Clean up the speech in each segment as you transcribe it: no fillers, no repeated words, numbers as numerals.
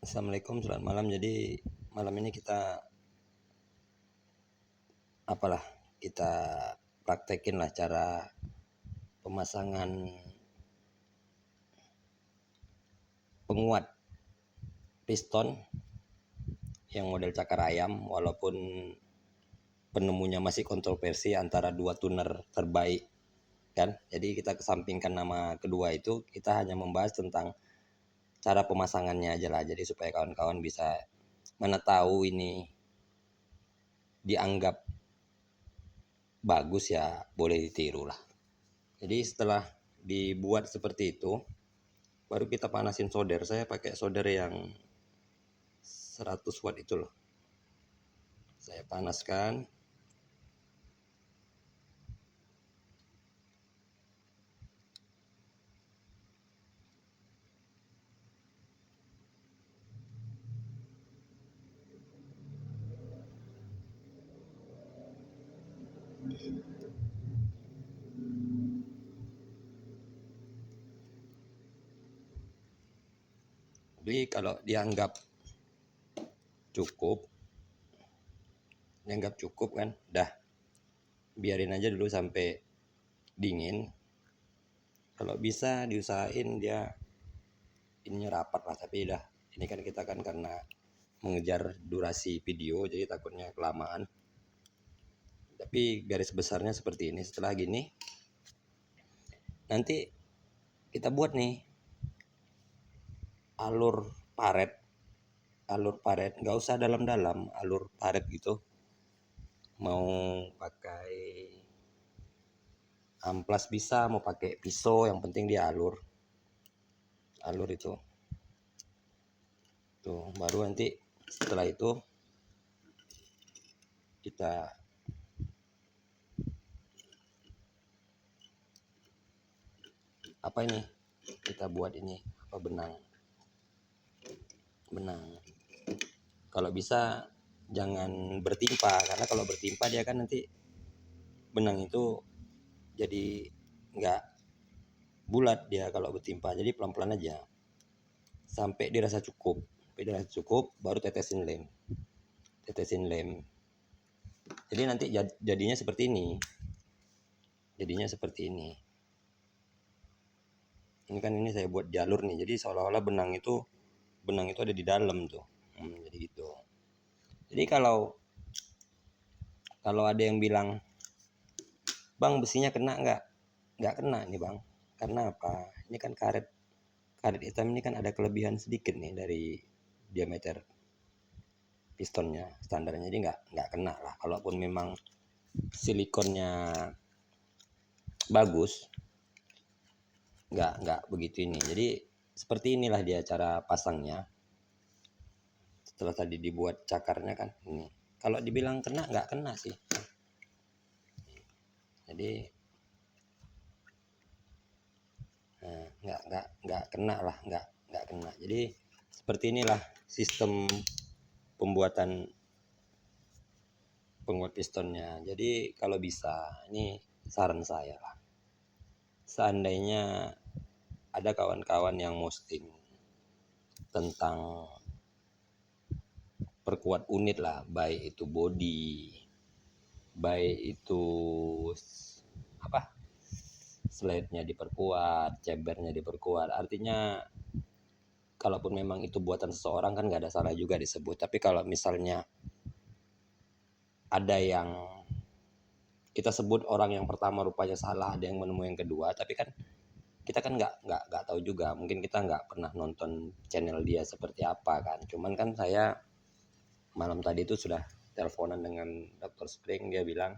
Assalamualaikum, selamat malam. Jadi malam ini kita kita praktekin lah cara pemasangan penguat piston yang model cakar ayam, walaupun penemunya masih kontroversi antara dua tuner terbaik kan. Jadi kita kesampingkan nama kedua itu, kita hanya membahas tentang cara pemasangannya aja lah. Jadi supaya kawan-kawan bisa mana tahu ini dianggap bagus ya boleh ditiru lah. Jadi setelah dibuat seperti itu, baru kita panasin solder. Saya pakai solder yang 100 watt itu loh. Saya panaskan. Jadi kalau dianggap cukup kan, dah biarin aja dulu sampai dingin. Kalau bisa diusahain dia ininya rapat lah, tapi dah ini kan kita kan karena mengejar durasi video, jadi takutnya kelamaan. Tapi garis besarnya seperti ini. Setelah gini, nanti kita buat nih alur paret, nggak usah dalam-dalam, alur paret gitu. Mau pakai amplas bisa, mau pakai pisau, yang penting dia alur itu tuh. Baru nanti setelah itu kita kita buat ini benang. Kalau bisa jangan bertimpa, karena kalau bertimpa dia kan nanti benang itu jadi nggak bulat dia kalau bertimpa. Jadi pelan-pelan aja sampai dirasa cukup. Baru tetesin lem. Jadi nanti jadinya seperti ini. Ini kan ini saya buat jalur nih. Jadi seolah-olah benang itu ada di dalam tuh. Jadi gitu. Jadi kalau ada yang bilang, "Bang, besinya kena nggak?" Nggak kena nih, Bang. Karena apa? Ini kan karet hitam ini kan ada kelebihan sedikit nih dari diameter pistonnya standarnya, jadi nggak kena lah. Kalaupun memang silikonnya bagus, nggak begitu ini. Jadi seperti inilah dia cara pasangnya. Setelah tadi dibuat cakarnya kan ini. Kalau dibilang kena, nggak kena sih. Jadi nggak kena lah, nggak kena. Jadi seperti inilah sistem pembuatan penguat pistonnya. Jadi kalau bisa, ini saran saya lah, seandainya ada kawan-kawan yang posting tentang perkuat unit lah, baik itu body, baik itu slide-nya diperkuat, cebernya diperkuat. Artinya kalaupun memang itu buatan seseorang kan nggak ada salah juga disebut. Tapi kalau misalnya ada yang kita sebut orang yang pertama rupanya salah, ada yang menemui yang kedua, tapi kan kita kan nggak tahu juga. Mungkin kita nggak pernah nonton channel dia seperti apa kan. Cuman kan saya malam tadi itu sudah teleponan dengan Dr. Spring. Dia bilang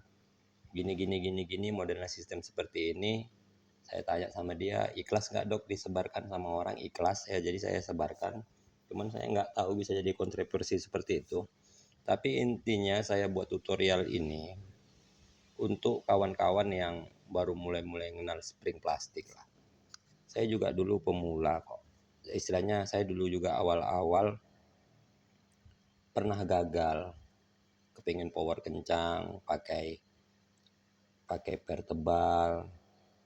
gini modelnya sistem seperti ini. Saya tanya sama dia, ikhlas nggak, Dok, disebarkan sama orang? Ikhlas ya, jadi saya sebarkan. Cuman saya nggak tahu bisa jadi kontroversi seperti itu. Tapi intinya saya buat tutorial ini untuk kawan-kawan yang baru mulai kenal spring plastik lah. Saya juga dulu pemula kok. Istilahnya saya dulu juga awal-awal pernah gagal. Kepingin power kencang, pakai per tebal,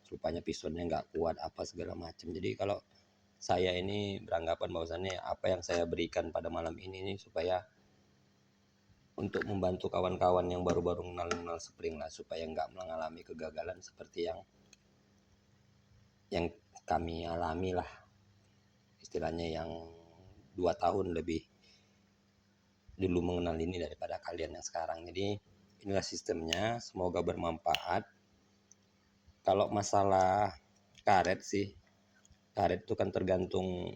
rupanya pistonnya nggak kuat apa segala macam. Jadi kalau saya ini beranggapan bahwasannya apa yang saya berikan pada malam ini supaya untuk membantu kawan-kawan yang baru-baru mengenal spring lah, supaya nggak mengalami kegagalan seperti yang kami alami lah, istilahnya yang 2 tahun lebih dulu mengenal ini daripada kalian yang sekarang. Jadi inilah sistemnya, semoga bermanfaat. Kalau masalah karet sih, karet itu kan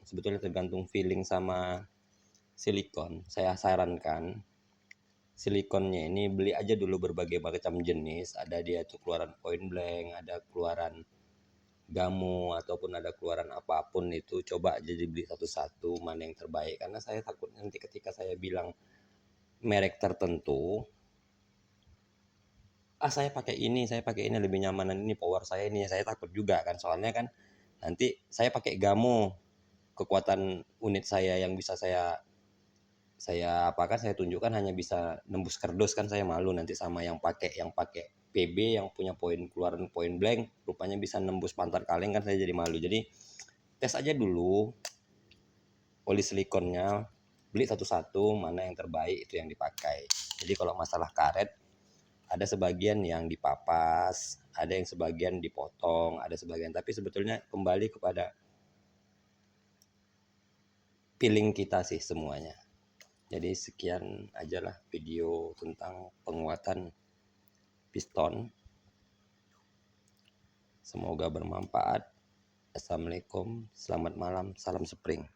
sebetulnya tergantung feeling sama silikon. Saya sarankan silikonnya ini beli aja dulu berbagai macam jenis. Ada dia tuh keluaran point blank, ada keluaran gamu, ataupun ada keluaran apapun itu. Coba aja dibeli satu-satu mana yang terbaik. Karena saya takut nanti ketika saya bilang merek tertentu, saya pakai ini lebih nyamanan, ini power saya ini, saya takut juga kan, soalnya kan nanti saya pakai gamu, kekuatan unit saya yang bisa saya tunjukkan hanya bisa nembus kardus kan, saya malu nanti sama yang pakai PB yang punya keluaran point blank rupanya bisa nembus pantat kaleng kan, saya jadi malu. Jadi tes aja dulu oli silikonnya, beli satu-satu mana yang terbaik itu yang dipakai. Jadi kalau masalah karet, ada sebagian yang dipapas, ada yang sebagian dipotong, ada sebagian, tapi sebetulnya kembali kepada feeling kita sih semuanya. Jadi sekian aja lah video tentang penguatan piston. Semoga bermanfaat. Assalamualaikum, selamat malam, salam spring.